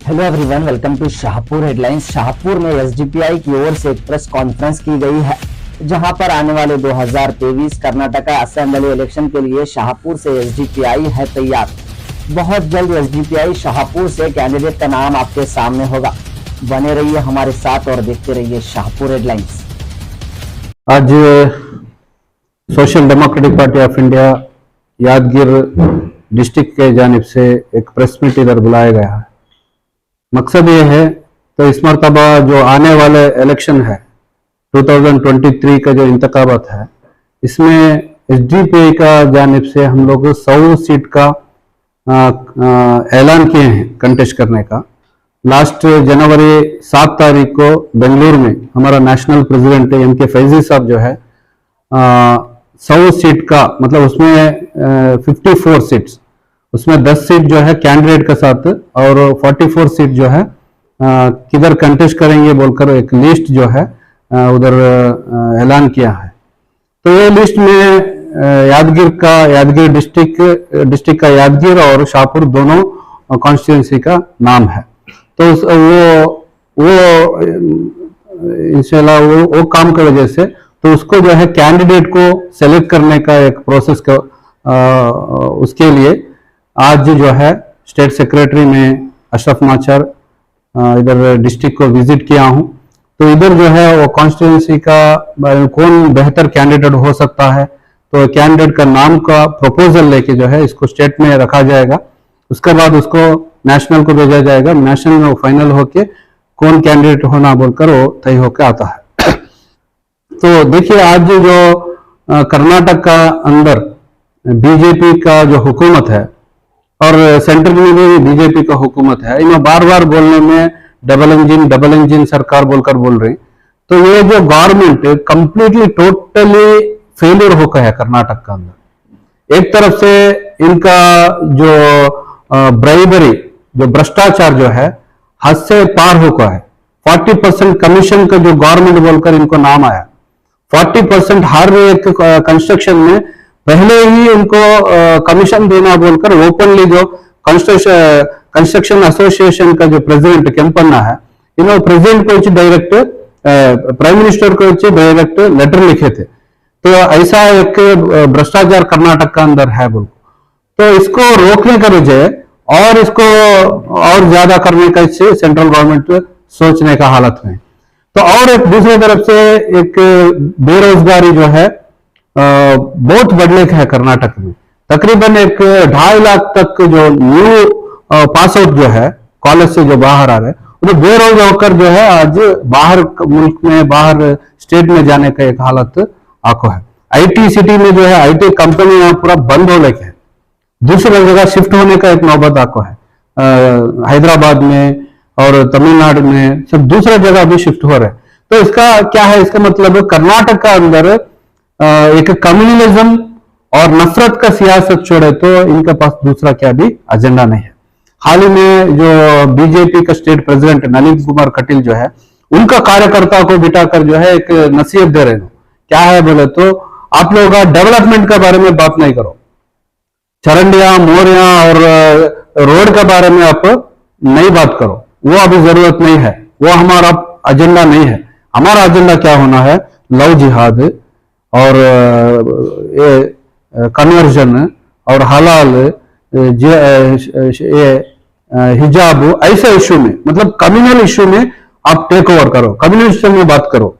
Hello everyone, welcome to Shahpur headlines. Shahpur में SDPI की ओर से एक प्रेस कॉन्फ्रेंस की गई है, जहां पर आने वाले 2023 कर्नाटका असेंबली इलेक्शन के लिए शाहपुर से एसडीपीआई है तैयार। बहुत जल्द एसडीपीआई शाहपुर से कैंडिडेट का नाम आपके सामने होगा। बने रहिए हमारे साथ और देखते रहिए शाहपुर हेडलाइंस। आज social democratic party of India Yadgir district के जानिब से एक प्रेस मीट इधर बुलाया गया है। मकसद ये है तो इस मरतबा जो आने वाले इलेक्शन है 2023 का जो इंतखाबात है, इसमें एसडीपीआई का जानिब से हम लोग 100 सीट का ऐलान किए हैं कंटेस्ट करने का। लास्ट जनवरी 7 तारीख को बेंगलुरु में हमारा नेशनल प्रेसिडेंट एम.के. फैजी साहब जो है 100 सीट का, मतलब उसमें 54 सीट्स, उसमें 10 सीट जो है कैंडिडेट के साथ और 44 सीट जो है किधर कंटेस्ट करेंगे बोलकर एक लिस्ट जो है उधर ऐलान किया है। तो ये लिस्ट में यादगीर डिस्ट्रिक्ट का यादगीर और शाहपुर दोनों कॉन्स्टिट्यूंसी का नाम है। तो वो इंशाल्लाह वो काम की वजह से तो उसको जो है कैंडिडेट को सेलेक्ट करने का एक प्रोसेस का उसके लिए आज जो है स्टेट सेक्रेटरी में अशरफ नाचर इधर डिस्ट्रिक्ट को विजिट किया हूं। तो इधर जो है वो कॉन्स्टिट्यूंसी का कौन बेहतर कैंडिडेट हो सकता है, तो कैंडिडेट का नाम का प्रपोजल लेके जो है इसको स्टेट में रखा जाएगा। उसके बाद उसको नेशनल को भेजा जाएगा। नेशनल में वो फाइनल होके कौन कैंडिडेट होना बोलकर वो तय होकर आता है। तो देखिए, आज जो कर्नाटक का अंदर बीजेपी का जो हुकूमत है और सेंट्रल में भी बीजेपी का हुकूमत है, इन्हें बार बार बोलने में डबल इंजन सरकार बोलकर बोल रहे हैं। तो ये जो गवर्नमेंट कंप्लीटली टोटली फेलियर होकर है कर्नाटक का अंदर। एक तरफ से इनका जो ब्राइबरी, जो भ्रष्टाचार जो है हद से पार होकर है। 40% कमीशन का जो गवर्नमेंट बोलकर इनको नाम आया, 40% हर एक कंस्ट्रक्शन में पहले ही इनको कमीशन देना बोलकर ओपनली जो कंस्ट्रक्शन एसोसिएशन का जो प्रेसिडेंट केम्पन्ना है, इन्होंने प्रेसिडेंट को डायरेक्ट प्राइम मिनिस्टर को डायरेक्ट लेटर लिखे थे। तो ऐसा एक भ्रष्टाचार कर्नाटक का अंदर है बोल, तो इसको रोकने का बजाय और इसको और ज्यादा करने का इससे सेंट्रल गवर्नमेंट सोचने का हालत में। तो और एक दूसरी तरफ से एक बेरोजगारी जो है बहुत बढ़ने का है कर्नाटक में। तकरीबन एक 2.5 लाख तक जो न्यू पास आउट जो है कॉलेज से जो बाहर आ रहे हैं, तो बेरोजगार होकर जो है आज बाहर मुल्क में, बाहर स्टेट में जाने का एक हालत आको है। आईटी सिटी में जो है आईटी कंपनी यहाँ पूरा बंद होने के, दूसरी जगह शिफ्ट होने का एक नौबत आको है। हैदराबाद में और तमिलनाडु में सब दूसरा जगह भी शिफ्ट हो रहे हैं। तो इसका क्या है, इसका मतलब कर्नाटक का अंदर एक कम्युनलिज्म और नफरत का सियासत छोड़े तो इनके पास दूसरा क्या भी एजेंडा नहीं है। हाल ही में जो बीजेपी का स्टेट प्रेसिडेंट नलिन कुमार कटील जो है, उनका कार्यकर्ता को बिठाकर जो है एक नसीहत दे रहे हैं। क्या है बोले तो, आप लोग डेवलपमेंट के बारे में बात नहीं करो, चरंडिया मोरिया और रोड के बारे में आप नहीं बात करो, वो अभी जरूरत नहीं है, वो हमारा एजेंडा नहीं है। हमारा एजेंडा क्या होना है, लव जिहाद और कन्वर्जन और हलाल हिजाब, ऐसे इशू में, मतलब कम्युनल इशू में आप टेक ओवर करो, कम्युनल इशू में बात करो,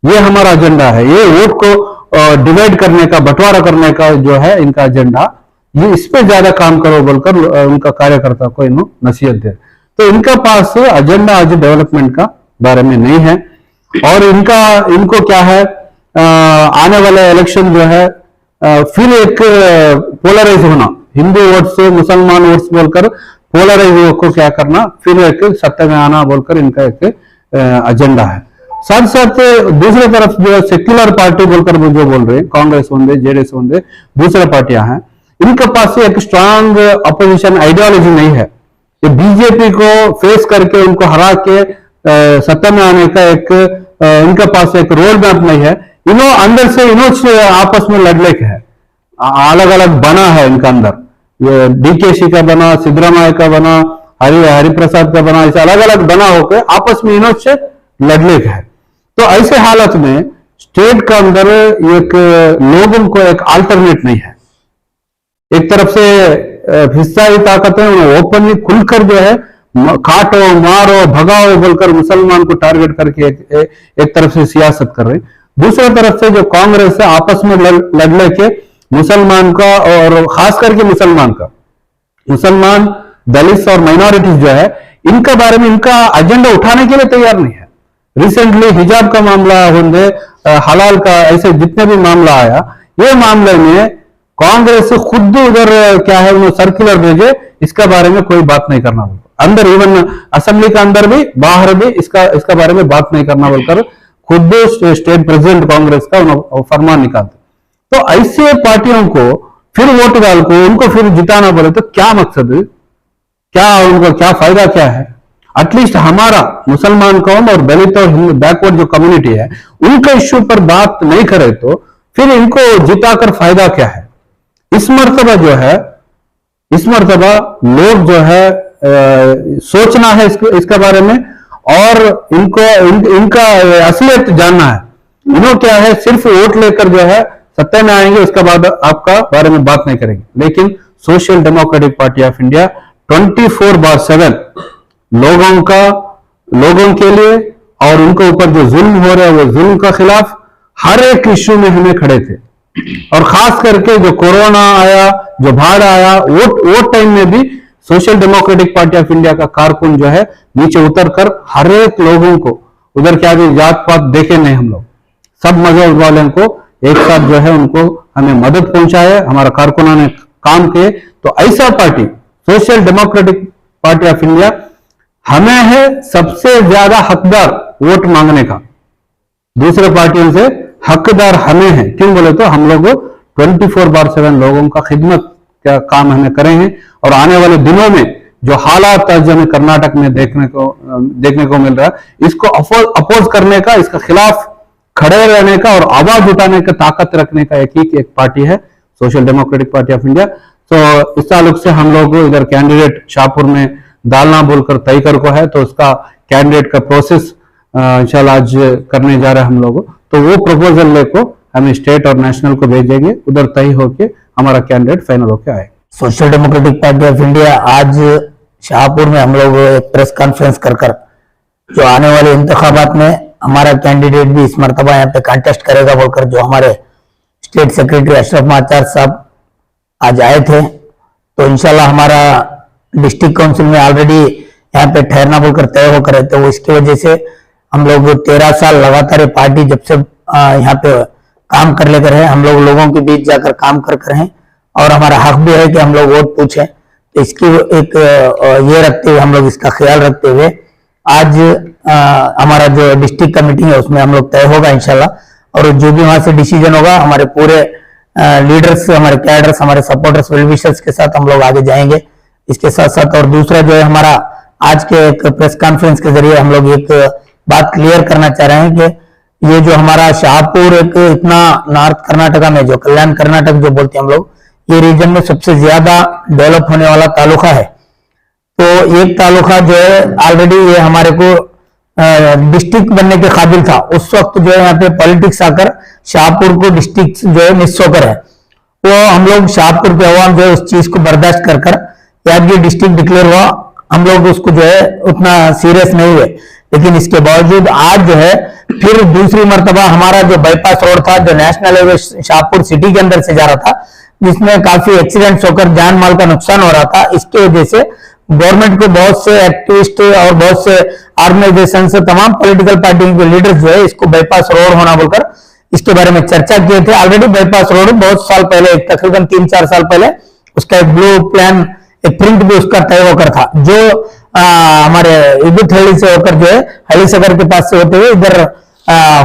ये हमारा एजेंडा है। ये वोट को डिवाइड करने का, बंटवारा करने का जो है इनका एजेंडा, ये इस पे ज्यादा काम करो बोलकर उनका कार्यकर्ता को इन्हों नसीहत दे। तो इनका पास एजेंडा आज डेवलपमेंट का बारे में नहीं है। और इनको क्या है, आने वाला इलेक्शन जो है फिर एक पोलराइज होना, हिंदू वोट से मुसलमान वोट्स बोलकर पोलराइज को क्या करना, फिर एक सत्ता में आना बोलकर इनका एक एजेंडा है। साथ साथ दूसरी तरफ जो सेक्युलर पार्टी बोलकर वो जो बोल रहे हैं, कांग्रेस होंगे, जेडीएस होंगे, दूसरे पार्टियां हैं, इनके पास एक स्ट्रांग अपोजिशन आइडियोलॉजी नहीं है। ये बीजेपी को फेस करके उनको हरा के सत्ता में आने का एक इनके पास एक रोड मैप नहीं है। इन्हों अंदर से इन्हों आपस में लड़ने के है, अलग अलग बना है इनका अंदर। ये डीकेसी का बना, सिद्धरामैया का बना हरिप्रसाद का बना, ऐसे अलग अलग बना होकर आपस में इन्हों से लड़ने का है। तो ऐसे हालत में स्टेट का अंदर एक लोगों को एक अल्टरनेट नहीं है। एक तरफ से हिस्साई ताकतें ओपनली खुलकर जो है काटो मारो भगाओ बोलकर मुसलमान को टारगेट करके एक तरफ से सियासत कर रहे हैं, दूसरी तरफ से जो कांग्रेस है आपस में लड़ लेके मुसलमान का और खास करके मुसलमान दलित और माइनॉरिटीज जो है इनका बारे में इनका एजेंडा उठाने के लिए तैयार नहीं है। रिसेंटली हिजाब का मामला होंगे, हलाल का, ऐसे जितने भी मामला आया, ये मामले में कांग्रेस से खुद उधर क्या है उन्होंने सर्कुलर भेजे, इसका बारे में कोई बात नहीं करना बोलकर, अंदर इवन असेंबली के अंदर भी बाहर भी इसका बारे में बात नहीं करना बोलकर खुद स्टेट प्रेसिडेंट कांग्रेस का फरमान निकालते। तो ऐसे पार्टियों को फिर वोट डाल को उनको फिर जिताना बोले तो क्या मकसद, क्या उनको क्या फायदा क्या है? एटलीस्ट हमारा मुसलमान कौम और दलित और हिंदू बैकवर्ड जो कम्युनिटी है उनके इश्यू पर बात नहीं करे तो फिर इनको जिताकर फायदा क्या है? इस मर्तबा लोग जो है सोचना है इसके बारे में और इनका असलियत जानना है। इन्हों क्या है सिर्फ वोट लेकर जो है सत्ता में आएंगे, उसके बाद आपका बारे में बात नहीं करेंगे। लेकिन social democratic party of India 24/7 लोगों के लिए और उनके ऊपर जो जुल्म हो रहा है वो जुल्म का खिलाफ हर एक इश्यू में हमें खड़े थे। और खास करके जो कोरोना आया, जो बाढ़ आया, वो टाइम में भी social democratic party of India का कारकुन जो है नीचे उतरकर हर एक लोगों को, उधर क्या जात पात देखे नहीं, हम लोग सब मजहब वालों को एक साथ जो है उनको हमें मदद पहुंचाए, हमारा कारकुनों ने काम किए। तो ऐसा party social democratic party of India हमें है सबसे ज्यादा हकदार वोट मांगने का, दूसरे पार्टियों से हकदार हमें है। क्यों बोले तो हम लोग 24/7 लोगों का खिदमत का काम हमें करेंगे और आने वाले दिनों में जो हालात आज हमें कर्नाटक में देखने को मिल रहा है इसको अपोज करने का, इसके खिलाफ खड़े रहने का और आवाज उठाने का ताकत रखने का एक पार्टी है social democratic party of India. तो इस ताल्लुक से हम लोग इधर कैंडिडेट शाहपुर में डालना बोलकर तय कर को है, तो उसका कैंडिडेट का प्रोसेस इंशाल्लाह आज करने जा रहे हैं हम लोग। तो वो प्रपोजल लेको हम स्टेट और नेशनल को भेजेंगे, उधर तय होके हमारा कैंडिडेट फाइनल होके आए। Social democratic party of India आज शाहपुर में हम लोग एक प्रेस कॉन्फ्रेंस कर जो आने वाले इंतखाबात में हमारा कैंडिडेट भी इस मरतबा यहाँ पे कंटेस्ट करेगा बोलकर जो हमारे स्टेट सेक्रेटरी अशरफ माचार साहब आज आए थे, तो इंशाल्लाह हमारा डिस्ट्रिक्ट काउंसिल में ऑलरेडी यहाँ पे ठहरना बोलकर तय होकर है। तो इसकी वजह से हम लोग 13 साल लगातार ये पार्टी जब से यहाँ पे काम कर लेकर है, हम लोग लोगों के बीच जाकर काम कर हैं और हमारा हक भी है कि हम लोग वोट पूछें। तो इसकी एक ये रखते हुए हम लोग इसका ख्याल रखते हुए आज हमारा जो डिस्ट्रिक्ट कमेटी है उसमें हम लोग तय होगा इंशाल्लाह, और जो भी वहां से डिसीजन होगा हमारे पूरे लीडर्स, हमारे कैडर्स, हमारे सपोर्टर्स, वेलविशर्स के साथ हम लोग आगे जाएंगे। इसके साथ साथ और दूसरा जो है हमारा आज के एक प्रेस कॉन्फ्रेंस के जरिए हम लोग एक बात क्लियर करना चाह रहे हैं कि ये जो हमारा शाहपुर एक इतना नॉर्थ कर्नाटका में जो कल्याण कर्नाटक जो बोलते हैं हम लोग, ये रीजन में सबसे ज्यादा डेवलप होने वाला तालुका है। तो एक तालुका जो है ऑलरेडी ये हमारे को डिस्ट्रिक्ट बनने के काबिल था, उस वक्त जो है यहाँ पे पॉलिटिक्स आकर शाहपुर को डिस्ट्रिक्ट जो है मिस होकर है। तो हम लोग शाहपुर के अवाम जो है उस चीज को बर्दाश्त कर याद ये डिस्ट्रिक्ट डिक्लेयर हुआ, हम लोग उसको जो है उतना सीरियस नहीं हुए। लेकिन इसके बावजूद आज जो है फिर दूसरी मर्तबा हमारा जो बाईपास रोड था जो नेशनल हाईवे शाहपुर सिटी के अंदर से जा रहा था, जिसमें काफी एक्सीडेंट्स होकर जान माल का नुकसान हो रहा था, इसकी वजह से गवर्नमेंट को बहुत से एक्टिविस्ट और बहुत से ऑर्गेनाइजेशन से तमाम पॉलिटिकल पार्टियों के लीडर्स जो है इसको बाईपास रोड होना बोलकर इसके बारे में चर्चा किए थे। ऑलरेडी बाईपास रोड बहुत साल पहले, तकरीबन 3-4 साल पहले उसका एक ब्लू प्लान, एक प्रिंट भी उसका तय होकर था, जो हमारे इबुत हल्ली से होकर जो है हली सगर के पास से होते हुए इधर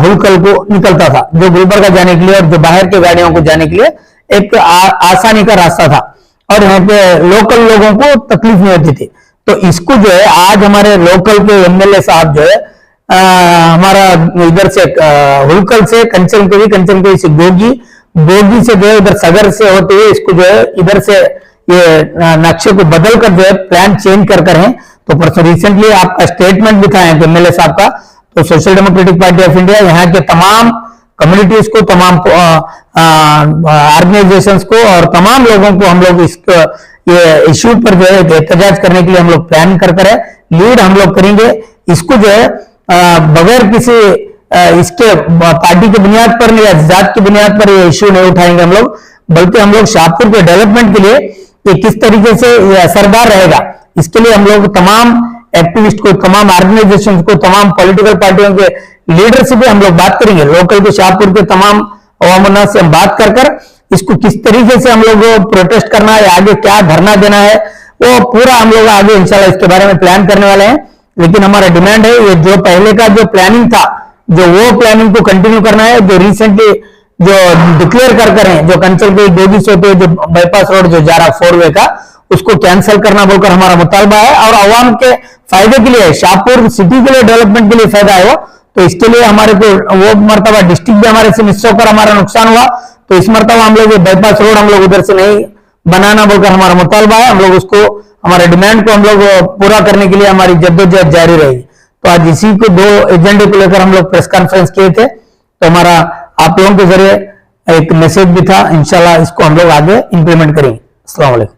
हुलकल को निकलता था, जो गुलबर्गा जाने के लिए और जो बाहर के गाड़ियों को जाने के लिए एक आसानी का रास्ता था और यहाँ पे लोकल लोगों को तकलीफ नहीं होती थी। तो इसको जो है आज हमारे लोकल के एमएलए साहब जो है हमारा इधर से हुलकल से कंचनपुरी से गोगी से जो है इधर सगर से होते हुए इसको जो है इधर से ये नक्शे को बदल कर जो है प्लान चेंज कर हैं। तो रिसेंटली आपका स्टेटमेंट भी था एमएलए साहब का, तो social democratic party of India यहाँ के तमाम कम्युनिटीज को, तमाम ऑर्गेनाइजेशंस को और तमाम लोगों को हम लोग ये इश्यू पर जो है एहतजाज करने के लिए हम लोग प्लान कर है, लीड हम लोग करेंगे। इसको जो है बगैर किसी इसके पार्टी की बुनियाद पर या जात की बुनियाद पर ये इश्यू नहीं उठाएंगे हम लोग, बल्कि हम लोग शाहपुर के डेवलपमेंट के लिए ये किस तरीके से ये असरदार रहेगा, इसके लिए हम लोग तमाम एक्टिविस्ट को, तमाम ऑर्गेनाइजेशन को, तमाम पॉलिटिकल पार्टियों के लीडर से भी हम लोग बात करेंगे। लोकल के शाहपुर के तमाम अवाम से हम बात कर इसको किस तरीके से हम लोग प्रोटेस्ट करना है, आगे क्या धरना देना है, वो पूरा हम लोग आगे इंशाल्लाह इसके बारे में प्लान करने वाले हैं। लेकिन हमारा डिमांड है ये जो पहले का जो प्लानिंग था, जो वो प्लानिंग को कंटिन्यू करना है। जो रिसेंटली जो डिक्लेयर कर हैं, जो कंचल के 2 दिन होते जो बाईपास रोड जो जा रहा 4 वे का, उसको कैंसिल करना बोलकर हमारा मुतालबा है। और आवाम के फायदे के लिए, शाहपुर सिटी के लिए, डेवलपमेंट के लिए फायदा है वो, तो इसके लिए हमारे को वो मरतबा डिस्ट्रिक्ट भी हमारे से मिस होकर हमारा नुकसान हुआ, तो इस मरतबा हम लोग बाईपास रोड हम लोग उधर से नहीं बनाना बोलकर हमारा मुतालबा है। हम लोग उसको, हमारे डिमांड को हम लोग पूरा करने के लिए हमारी जद्दोजहद जारी रहेगी। तो आज इसी को 2 एजेंडे को लेकर हम लोग प्रेस कॉन्फ्रेंस किए थे, तो हमारा आप लोगों के जरिए एक मैसेज भी था, इंशाल्लाह इसको हम लोग आगे इंप्लीमेंट करेंगे। अस्सलाम वालेकुम।